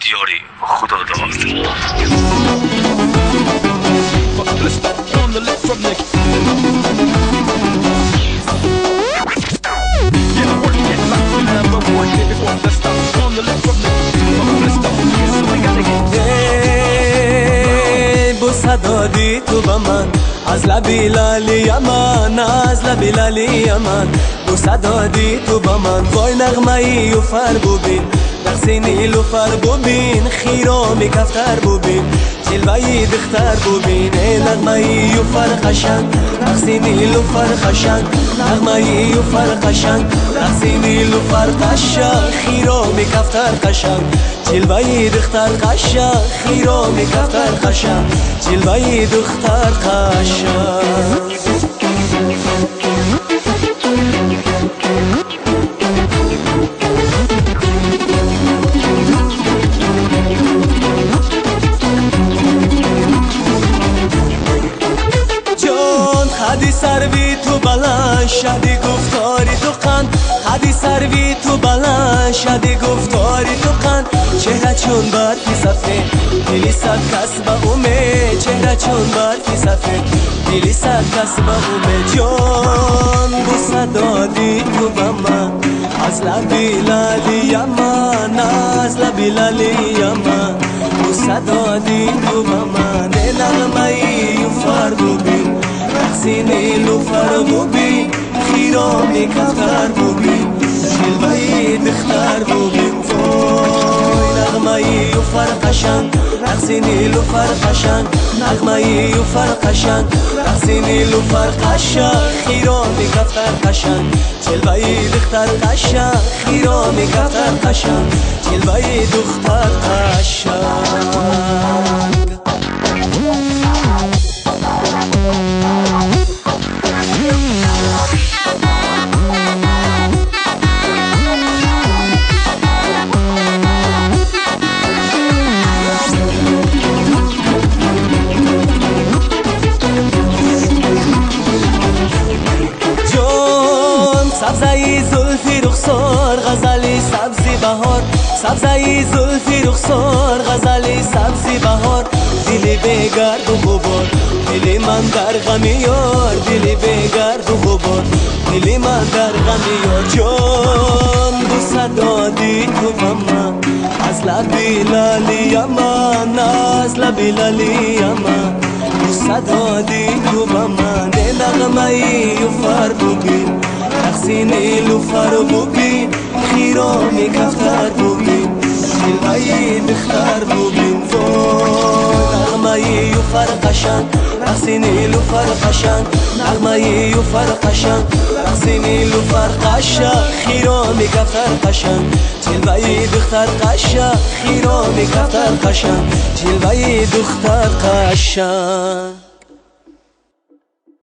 بختیاری خدا داد. بوسه دادی تو به من از لبی لالی من، از لبی لالی من. بوسه دادی تو به من وای نغمه ای و فر ببین، رقص نیلوفر ببین، خیرامی کفتر ببین، جلوه‌ی دختر ببین. ای نغمه ای و فر قشنگ، رقص نیلوفر قشنگ، نغمه ای و فر قشنگ، رقص نیلوفر قشنگ، خیرامی کفتر قشنگ، جلوه‌ی دختر قشنگ، خیرامی کفتر قشنگ، جلوه‌ی دختر قشنگ. حدی سروی تو بلند شدی گفتاری تو قند، حدی سروی تو بلند شدی گفتاری تو قند. چهره چون برفی سفید دلی صد کس به اومه، چهره چون برفی سفید دلی صد کس به اومه. جان بوسه دادی تو به من از لبی لالی من، از لبی لالی من. بوسه دادی تو به من نغمه ای و فر ببین، رقص نیلوفر ببین، خیرامی کفتر ببین، جلوه‌ی دختر ببین. وای نغمه ای و فر قشنگ، رقص نیلوفر قشنگ، نغمه ای و فر قشنگ، رقص نیلوفر قشنگ، خیرامی کفتر قشنگ، جلوه‌ی دختر قشنگ، خیرامی کفتر قشنگ، جلوه‌ی دختر قشنگ. سبزه زلفی رخسار غزلی سبزی بهار، سبزه زلفی رخسار غزلی سبزی بهار. دلی بگرد و غبار، دلی من در غم یار، دلی بگرد و غبار، دلی من در غم یار. جان بوسه دادی تو به من از لبی لالی من، از لبی لالی من. بوسه دادی تو به من نغمه ای و فر ببین، رقص نیلوفر ببین، خیرامی کفتر ببین، جلوه‌ی دختر ببین. وای نغمه ای و فر قشنگ، رقص نیلوفر قشنگ، نغمه ای و فر قشنگ، رقص نیلوفر قشنگ، خیرامی کفتر قشنگ، جلوه‌ی دختر قشنگ، خیرامی کفتر قشنگ، جلوه‌ی دختر قشنگ.